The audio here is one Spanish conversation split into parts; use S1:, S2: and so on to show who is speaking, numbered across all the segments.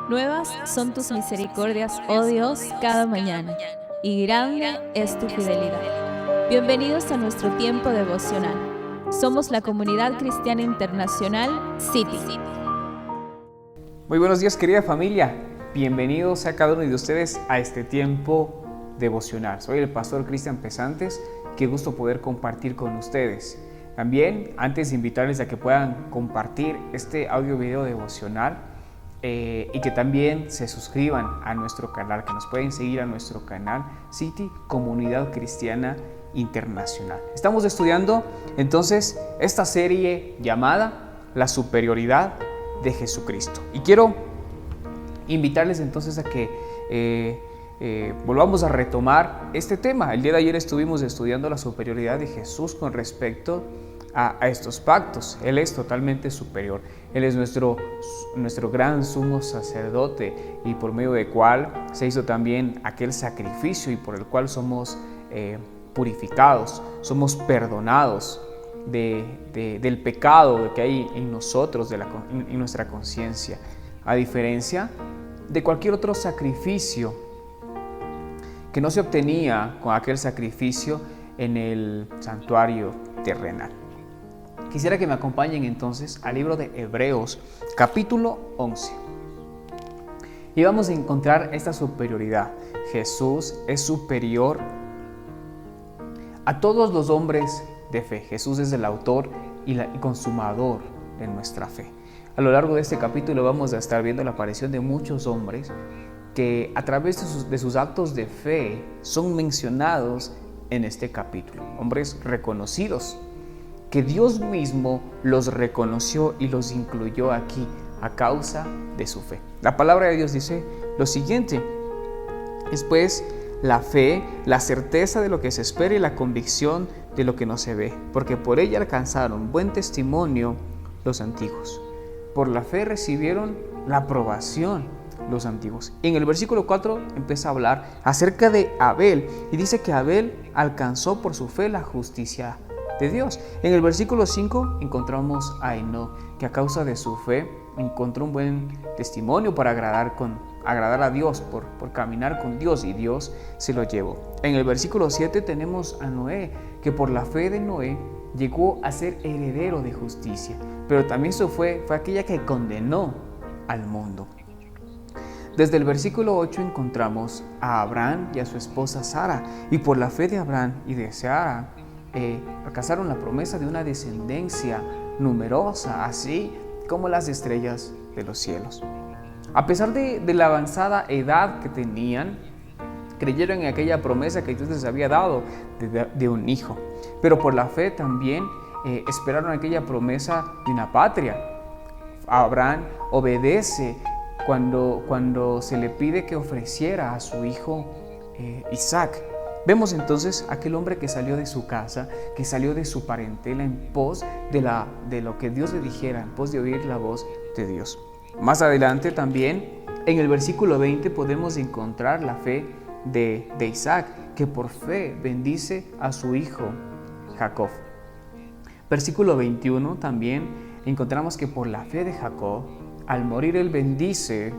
S1: Nuevas son tus misericordias, oh Dios, cada mañana, y grande es tu fidelidad. Bienvenidos a nuestro tiempo devocional. Somos la Comunidad Cristiana Internacional City.
S2: Muy buenos días, querida familia. Bienvenidos a cada uno de ustedes a este tiempo devocional. Soy el pastor Cristian Pesantes. Qué gusto poder compartir con ustedes. También, antes de invitarles a que puedan compartir este audio video devocional, y que también se suscriban a nuestro canal, que nos pueden seguir a nuestro canal City Comunidad Cristiana Internacional. Estamos estudiando entonces esta serie llamada La Superioridad de Jesucristo. Y quiero invitarles entonces a que volvamos a retomar este tema. El día de ayer estuvimos estudiando la superioridad de Jesús con respecto a estos pactos. Él es totalmente superior. Él es nuestro gran sumo sacerdote, y por medio del cual se hizo también aquel sacrificio y por el cual somos purificados, somos perdonados del pecado que hay en nosotros, en nuestra conciencia, a diferencia de cualquier otro sacrificio que no se obtenía con aquel sacrificio en el santuario terrenal. Quisiera que me acompañen entonces al libro de Hebreos, capítulo 11. Y vamos a encontrar esta superioridad. Jesús es superior a todos los hombres de fe. Jesús es el autor y consumador de nuestra fe. A lo largo de este capítulo vamos a estar viendo la aparición de muchos hombres que a través de sus actos de fe son mencionados en este capítulo. Hombres reconocidos, que Dios mismo los reconoció y los incluyó aquí a causa de su fe. La palabra de Dios dice lo siguiente: es pues la fe, la certeza de lo que se espera y la convicción de lo que no se ve, porque por ella alcanzaron buen testimonio los antiguos. Por la fe recibieron la aprobación los antiguos. En el versículo 4 empieza a hablar acerca de Abel y dice que Abel alcanzó por su fe la justicia de Dios. En el versículo 5 encontramos a Enoc, que a causa de su fe encontró un buen testimonio para agradar a Dios, por caminar con Dios, y Dios se lo llevó. En el versículo 7 tenemos a Noé, que por la fe de Noé llegó a ser heredero de justicia, pero también su fe fue aquella que condenó al mundo. Desde el versículo 8 encontramos a Abraham y a su esposa Sara, y por la fe de Abraham y de Sara alcanzaron la promesa de una descendencia numerosa, así como las estrellas de los cielos. A pesar de la avanzada edad que tenían, creyeron en aquella promesa que Dios les había dado de un hijo, pero por la fe también esperaron aquella promesa de una patria. Abraham obedece cuando se le pide que ofreciera a su hijo Isaac. Vemos entonces aquel hombre que salió de su casa, que salió de su parentela en pos de lo que Dios le dijera, en pos de oír la voz de Dios. Más adelante también, en el versículo 20, podemos encontrar la fe de Isaac, que por fe bendice a su hijo Jacob. Versículo 21 también encontramos que por la fe de Jacob, al morir él bendice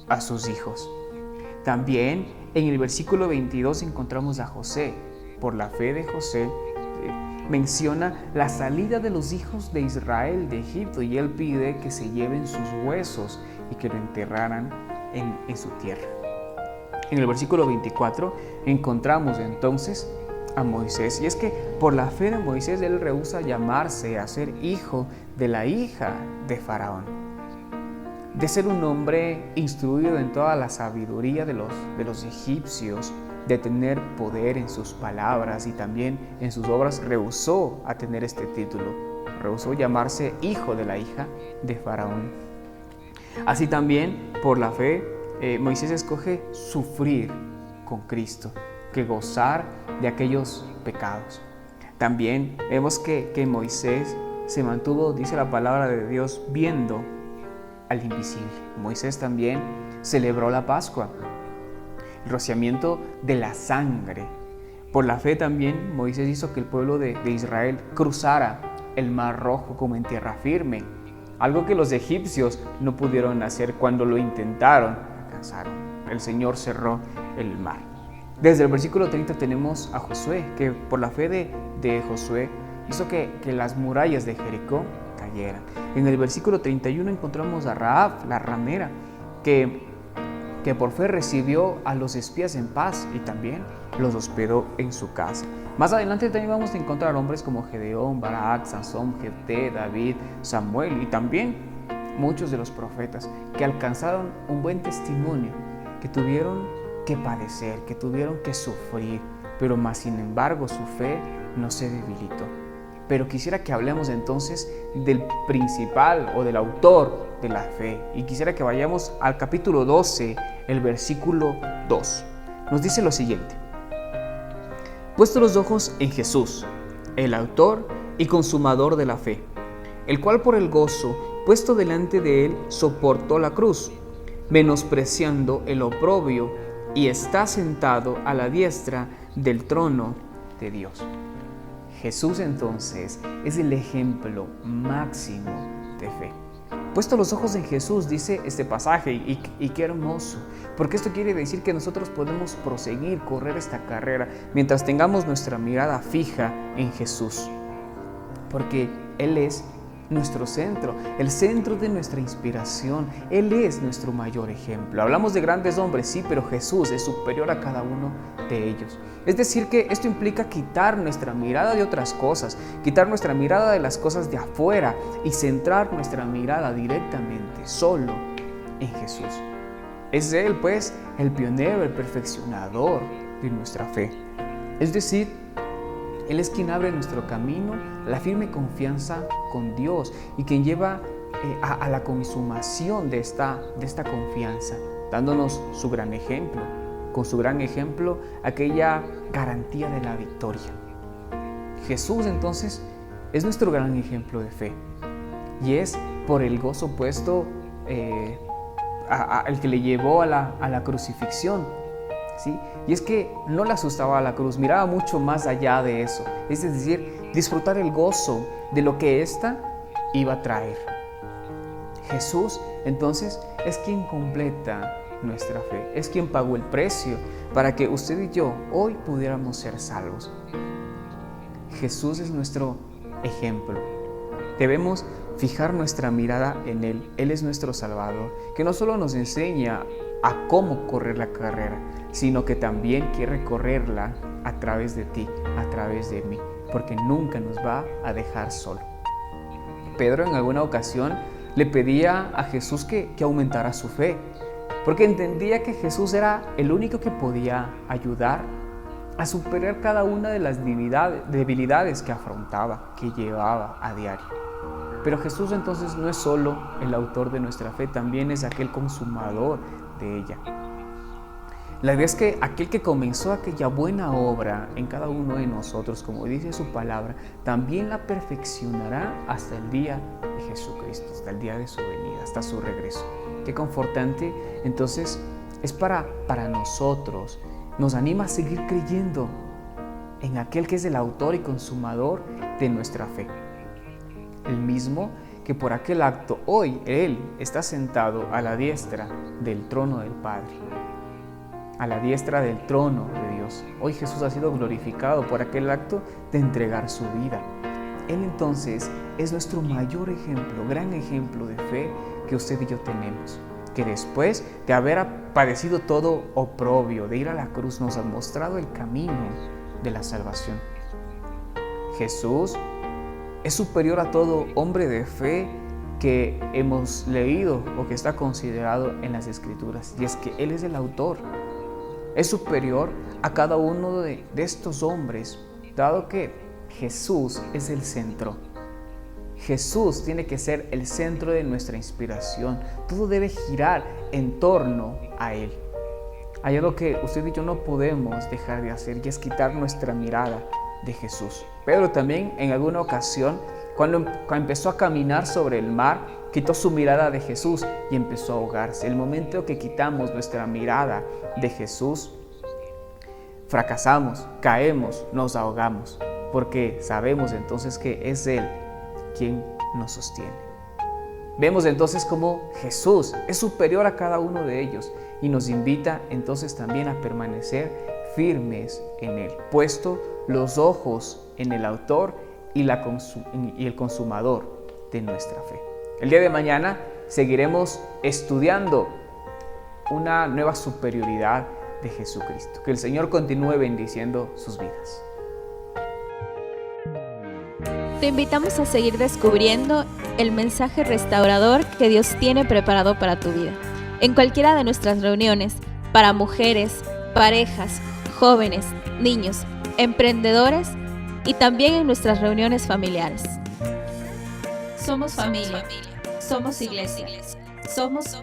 S2: a sus hijos. También en el versículo 22 encontramos a José. Por la fe de José menciona la salida de los hijos de Israel de Egipto, y él pide que se lleven sus huesos y que lo enterraran en su tierra. En el versículo 24 encontramos entonces a Moisés, y es que por la fe de Moisés él rehúsa llamarse a ser hijo de la hija de Faraón. De ser un hombre instruido en toda la sabiduría de los egipcios, de tener poder en sus palabras y también en sus obras, rehusó a tener este título, rehusó llamarse hijo de la hija de Faraón. Así también, por la fe, Moisés escoge sufrir con Cristo que gozar de aquellos pecados. También vemos que Moisés se mantuvo, dice la palabra de Dios, viendo al invisible. Moisés también celebró la Pascua, el rociamiento de la sangre. Por la fe también Moisés hizo que el pueblo de Israel cruzara el Mar Rojo como en tierra firme. algo que los egipcios no pudieron hacer. Cuando lo intentaron, fracasaron. El Señor cerró el mar. Desde el versículo 30 tenemos a Josué, que por la fe de Josué hizo que las murallas de Jericó cayeran. En el versículo 31 encontramos a Rahab, la ramera, que por fe recibió a los espías en paz y también los hospedó en su casa. Más adelante también vamos a encontrar hombres como Gedeón, Barak, Sansón, Jefté, David, Samuel y también muchos de los profetas que alcanzaron un buen testimonio, que tuvieron que padecer, que tuvieron que sufrir, pero más sin embargo su fe no se debilitó. Pero quisiera que hablemos entonces del principal o del autor de la fe. Y quisiera que vayamos al capítulo 12, el versículo 2. Nos dice lo siguiente: puesto los ojos en Jesús, el autor y consumador de la fe, el cual por el gozo puesto delante de él soportó la cruz, menospreciando el oprobio, y está sentado a la diestra del trono de Dios. Jesús entonces es el ejemplo máximo de fe. Puesto los ojos en Jesús, dice este pasaje, y qué hermoso, porque esto quiere decir que nosotros podemos proseguir, correr esta carrera, mientras tengamos nuestra mirada fija en Jesús, porque Él es nuestro centro, el centro de nuestra inspiración. Él es nuestro mayor ejemplo. Hablamos de grandes hombres, sí, pero Jesús es superior a cada uno de ellos. Es decir, que esto implica quitar nuestra mirada de otras cosas, quitar nuestra mirada de las cosas de afuera y centrar nuestra mirada directamente, solo en Jesús. Es Él, pues, el pionero, el perfeccionador de nuestra fe. Es decir, Él es quien abre nuestro camino, la firme confianza con Dios y quien lleva a la consumación de esta confianza, dándonos su gran ejemplo, con su gran ejemplo aquella garantía de la victoria. Jesús entonces es nuestro gran ejemplo de fe y es por el gozo puesto el que le llevó a la crucifixión. ¿Sí? Y es que no le asustaba la cruz, miraba mucho más allá de eso, es decir, disfrutar el gozo de lo que ésta iba a traer. Jesús entonces es quien completa nuestra fe, es quien pagó el precio para que usted y yo hoy pudiéramos ser salvos. Jesús es nuestro ejemplo. Debemos fijar nuestra mirada en Él. Él es nuestro Salvador, que no solo nos enseña a cómo correr la carrera, sino que también quiere correrla a través de ti, a través de mí, porque nunca nos va a dejar solo. Pedro en alguna ocasión le pedía a Jesús que aumentara su fe, porque entendía que Jesús era el único que podía ayudar a superar cada una de las debilidades que afrontaba, que llevaba a diario. Pero Jesús entonces no es solo el autor de nuestra fe, también es aquel consumador de ella. La idea es que aquel que comenzó aquella buena obra en cada uno de nosotros, como dice su palabra, también la perfeccionará hasta el día de Jesucristo, hasta el día de su venida, hasta su regreso. Qué confortante entonces es para nosotros. Nos anima a seguir creyendo en aquel que es el autor y consumador de nuestra fe. El mismo que por aquel acto hoy Él está sentado a la diestra del trono del Padre, a la diestra del trono de Dios. Hoy Jesús ha sido glorificado por aquel acto de entregar su vida. Él entonces es nuestro mayor ejemplo, gran ejemplo de fe que usted y yo tenemos, que después de haber padecido todo oprobio, de ir a la cruz, nos ha mostrado el camino de la salvación. Jesús es superior a todo hombre de fe que hemos leído o que está considerado en las Escrituras, y es que Él es el autor. Es superior a cada uno de estos hombres, dado que Jesús es el centro. Jesús tiene que ser el centro de nuestra inspiración. Todo debe girar en torno a Él. Hay algo que usted y yo no podemos dejar de hacer, y es quitar nuestra mirada de Jesús. Pedro también en alguna ocasión, cuando empezó a caminar sobre el mar, quitó su mirada de Jesús y empezó a ahogarse. El momento que quitamos nuestra mirada de Jesús, fracasamos, caemos, nos ahogamos, porque sabemos entonces que es Él quien nos sostiene. Vemos entonces cómo Jesús es superior a cada uno de ellos y nos invita entonces también a permanecer firmes en Él, puesto los ojos en el autor y el consumador de nuestra fe. El día de mañana seguiremos estudiando una nueva superioridad de Jesucristo. Que el Señor continúe bendiciendo sus vidas.
S1: Te invitamos a seguir descubriendo el mensaje restaurador que Dios tiene preparado para tu vida. En cualquiera de nuestras reuniones, para mujeres, parejas, jóvenes, niños, emprendedores y también en nuestras reuniones familiares. Somos familia, somos iglesia, somos